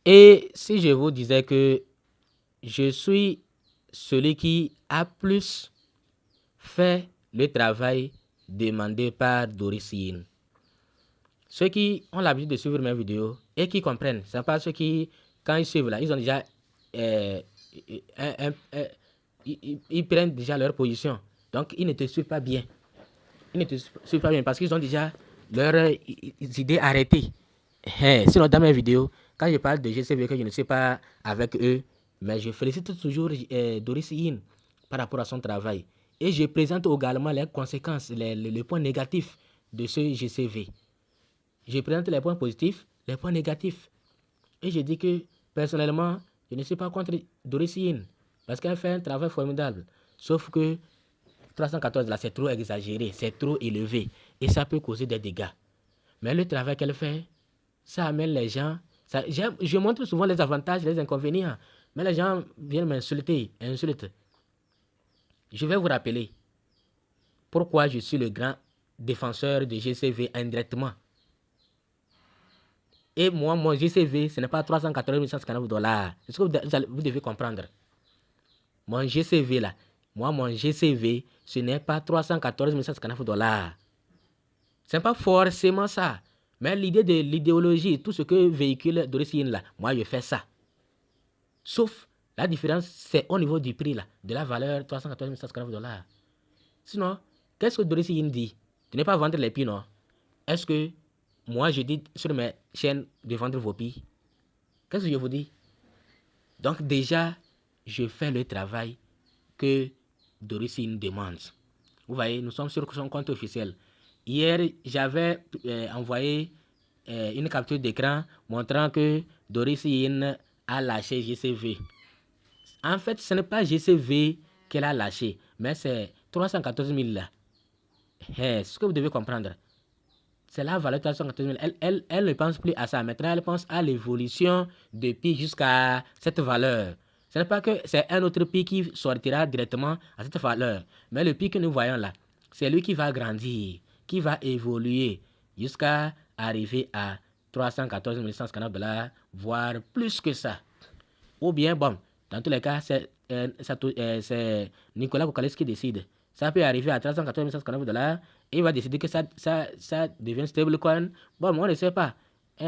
Et si je vous disais que je suis celui qui a plus fait le travail demandé par Doris Yin. Ceux qui ont l'habitude de suivre mes vidéos et qui comprennent, ce n'est pas ceux qui, quand ils suivent là, ils ont déjà ils prennent déjà leur position. Donc, ils ne te suivent pas bien. Ils ne te suivent pas bien parce qu'ils ont déjà leurs idées arrêtées. Sinon, dans mes vidéos, quand je parle de GCV, que je ne suis pas avec eux, mais je félicite toujours Doris Yin par rapport à son travail. Et je présente également les conséquences, les points négatifs de ce GCV. Je présente les points positifs, les points négatifs. Et je dis que, personnellement, je ne suis pas contre Doris Yin parce qu'elle fait un travail formidable. Sauf que 314 là, c'est trop exagéré, c'est trop élevé et ça peut causer des dégâts. Mais le travail qu'elle fait, ça amène les gens. Je montre souvent les avantages, les inconvénients, mais les gens viennent m'insulter, insultent. Je vais vous rappeler pourquoi je suis le grand défenseur de GCV indirectement. Et moi, mon GCV, ce n'est pas 380 159 $. C'est ce que vous devez comprendre. Mon GCV là, mon GCV, ce n'est pas 314 159 $. Ce n'est pas forcément ça. Mais l'idée de l'idéologie, tout ce que véhicule Doris Yin là, moi je fais ça. Sauf la différence, c'est au niveau du prix là, de la valeur 314 159 $. Sinon, qu'est-ce que Doris Yin dit? De ne pas vendre les pieds, non? Est-ce que moi je dis sur mes chaînes de vendre vos pieds? Qu'est-ce que je vous dis? Donc déjà, je fais le travail que Doris Yin demande. Vous voyez, nous sommes sur son compte officiel. Hier, j'avais envoyé une capture d'écran montrant que Doris Yin a lâché GCV. En fait, ce n'est pas GCV qu'elle a lâché, mais c'est 314 000 là. C'est ce que vous devez comprendre. C'est la valeur 314 000. Elle ne pense plus à ça. Maintenant, elle pense à l'évolution depuis jusqu'à cette valeur. Ce n'est pas que c'est un autre pic qui sortira directement à cette valeur. Mais le pic que nous voyons là, c'est lui qui va grandir, qui va évoluer jusqu'à arriver à 314 150 $, voire plus que ça. Ou bien, bon, dans tous les cas, c'est Nicolas Kokalis qui décide. Ça peut arriver à 314 150 $. Et il va décider que ça devient stablecoin. Bon, moi, on ne sait pas.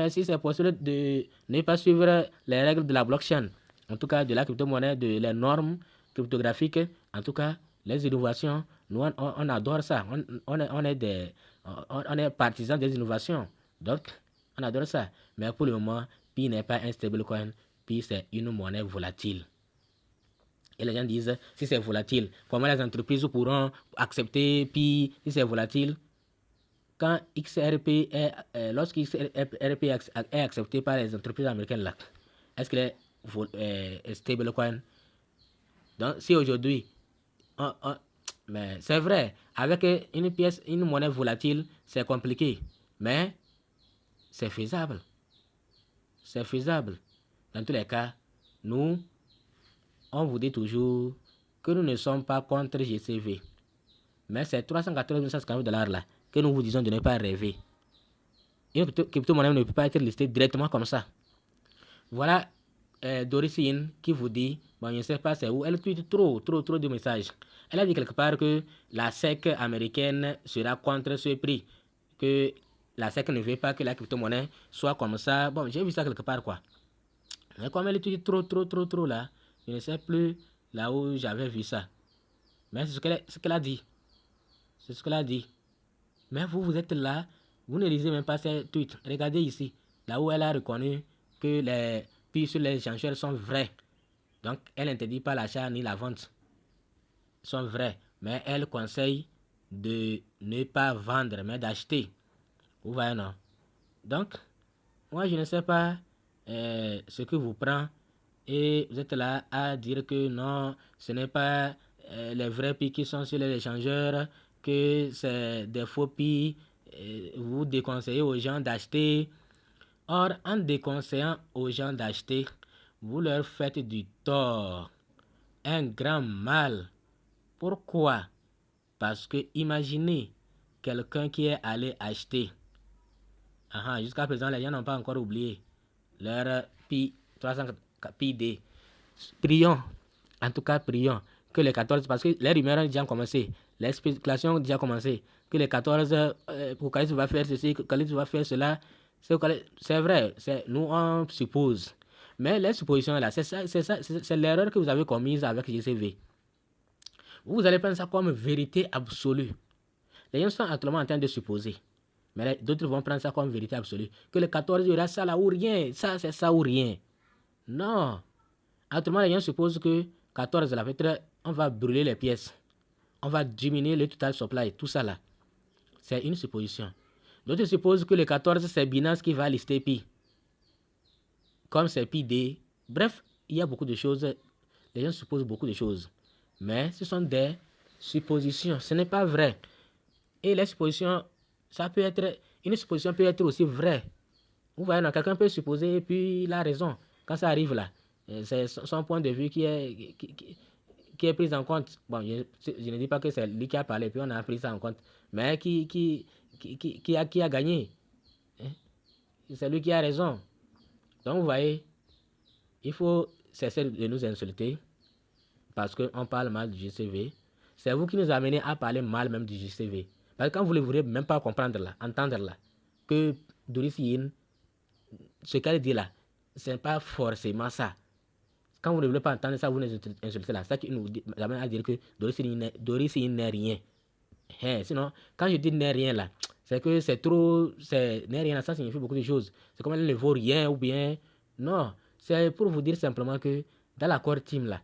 Si c'est possible de ne pas suivre les règles de la blockchain, en tout cas de la crypto-monnaie, de les normes cryptographiques, en tout cas les innovations, nous on adore ça. On est partisans des innovations. Donc, on adore ça. Mais pour le moment, Pi n'est pas un stablecoin. Pi, c'est une monnaie volatile. Et les gens disent, si c'est volatile, comment les entreprises pourront accepter Pi si c'est volatile? Quand XRP lorsque XRP est accepté par les entreprises américaines là, est-ce qu'il est stablecoin? Donc, si aujourd'hui, mais c'est vrai, avec une monnaie volatile, c'est compliqué, mais c'est faisable. C'est faisable. Dans tous les cas, nous, on vous dit toujours que nous ne sommes pas contre GCV. Mais c'est 314 150 $ là que nous vous disons de ne pas rêver. Une crypto-monnaie ne peut pas être listée directement comme ça. Voilà Doris Yin qui vous dit, bon, je ne sais pas c'est où, elle tweet trop de messages. Elle a dit quelque part que la SEC américaine sera contre ce prix, que la SEC ne veut pas que la crypto-monnaie soit comme ça. Bon, j'ai vu ça quelque part quoi. Mais comme elle tweet trop là, je ne sais plus là où j'avais vu ça. Mais c'est ce qu'elle a dit. C'est ce qu'elle a dit. Mais vous êtes là, vous ne lisez même pas ces tweets. Regardez ici, là où elle a reconnu que les prix sur les échangeurs sont vrais. Donc, elle n'interdit pas l'achat ni la vente. Ils sont vrais. Mais elle conseille de ne pas vendre, mais d'acheter. Vous voyez, non? Donc, moi, je ne sais pas ce que vous prend. Et vous êtes là à dire que non, ce n'est pas les vrais prix qui sont sur les échangeurs, que c'est des faux prix. Vous déconseillez aux gens d'acheter. Or, en déconseillant aux gens d'acheter, vous leur faites du tort, un grand mal. Pourquoi? Parce que imaginez quelqu'un qui est allé acheter. Jusqu'à présent, les gens n'ont pas encore oublié leur prix 300 PID. Prions, en tout cas prions, que les 14, parce que les rumeurs ont déjà commencé, les spéculations ont déjà commencé, que les 14, Calypso va faire ceci, que Calypso va faire cela. C'est vrai, nous on suppose. Mais les suppositions là, c'est l'erreur que vous avez commise avec GCV. Vous allez prendre ça comme vérité absolue. Les gens sont actuellement en train de supposer. Mais d'autres vont prendre ça comme vérité absolue. Que le 14, il y aura ça là ou rien. Ça, c'est ça ou rien. Non. Actuellement, les gens supposent que 14, là, peut-être, on va brûler les pièces. On va diminuer le total supply. Tout ça là. C'est une supposition. D'autres supposent que le 14, c'est Binance qui va lister Pi. Comme c'est PID. Bref, il y a beaucoup de choses. Les gens supposent beaucoup de choses. Mais ce sont des suppositions. Ce n'est pas vrai. Et les suppositions, ça peut être, une supposition peut être aussi vraie. Vous voyez, quelqu'un peut supposer et puis il a raison. Quand ça arrive là, c'est son point de vue qui est pris en compte. Bon, je ne dis pas que c'est lui qui a parlé, puis on a pris ça en compte. Mais qui a gagné? C'est lui qui a raison. Donc vous voyez, il faut cesser de nous insulter parce qu'on parle mal du GCV. C'est vous qui nous amenez à parler mal même du GCV. Parce que quand vous ne voulez même pas comprendre là, entendre là, que Doris Yin, ce qu'elle dit là, ce n'est pas forcément ça. Quand vous ne voulez pas entendre ça, vous nous insultez là. Ça qui nous amène à dire que Doris Yin n'est rien. Sinon, quand je dis n'est rien là, c'est que c'est trop, n'est rien là, ça signifie beaucoup de choses. C'est comme elle ne vaut rien ou bien, non. C'est pour vous dire simplement que dans l'accord team là,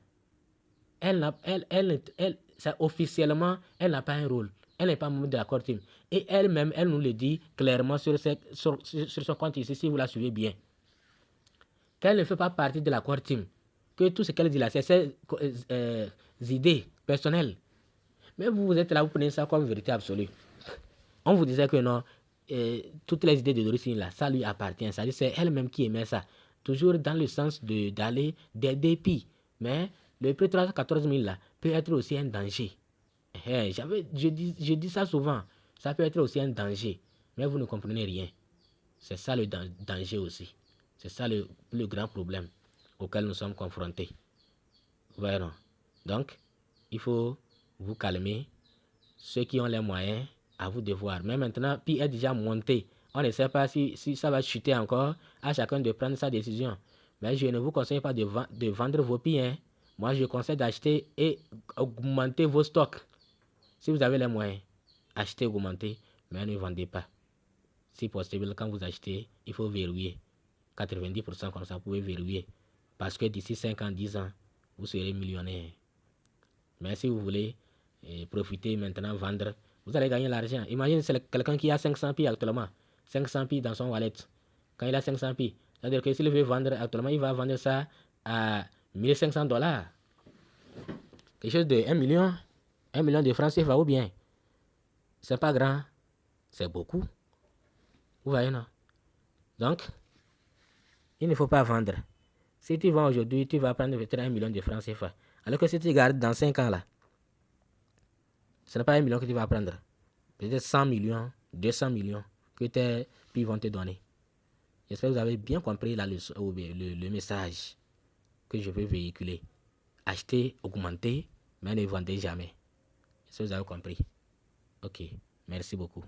officiellement, elle n'a pas un rôle. Elle n'est pas membre de l'accord team. Et elle-même, elle nous le dit clairement sur son compte ici, si vous la suivez bien. Qu'elle ne fait pas partie de l'accord team. Que tout ce qu'elle dit là, c'est ses idées personnelles. Mais vous êtes là, vous prenez ça comme vérité absolue. On vous disait que non, toutes les idées de Doris là, ça lui appartient. C'est elle-même qui émet ça. Toujours dans le sens d'aller d'aider Pi. Mais le prix 314 000 là peut être aussi un danger. Je dis ça souvent. Ça peut être aussi un danger. Mais vous ne comprenez rien. C'est ça le danger aussi. C'est ça le grand problème auquel nous sommes confrontés. Voilà. Donc, il faut vous calmer. Ceux qui ont les moyens, à vous de voir. Mais maintenant, Pi est déjà monté. On ne sait pas si ça va chuter encore. À chacun de prendre sa décision. Mais je ne vous conseille pas de vendre vos Pi. Moi, je conseille d'acheter et augmenter vos stocks. Si vous avez les moyens, achetez, augmentez, mais ne vendez pas. Si possible, quand vous achetez, il faut verrouiller. 90% comme ça, vous pouvez verrouiller. Parce que d'ici 5 ans, 10 ans, vous serez millionnaire. Mais si vous voulez profiter maintenant, vendre, vous allez gagner l'argent. Imaginez, c'est quelqu'un qui a 500 pi actuellement. 500 pi dans son wallet. Quand il a 500 pi, c'est-à-dire que s'il veut vendre actuellement, il va vendre ça à $1,500. Quelque chose de 1 million. 1 million de francs CFA ou bien. C'est pas grand. C'est beaucoup. Vous voyez, non? Donc, il ne faut pas vendre. Si tu vends aujourd'hui, tu vas prendre peut-être 1 million de francs CFA. Alors que si tu gardes dans 5 ans là, ce n'est pas 1 million que tu vas prendre. Peut-être 100 millions, 200 millions que tes Pi vont te donner. J'espère que vous avez bien compris la leçon, le message que je veux véhiculer. Achetez, augmentez, mais ne vendez jamais. J'espère que vous avez compris. Ok, merci beaucoup.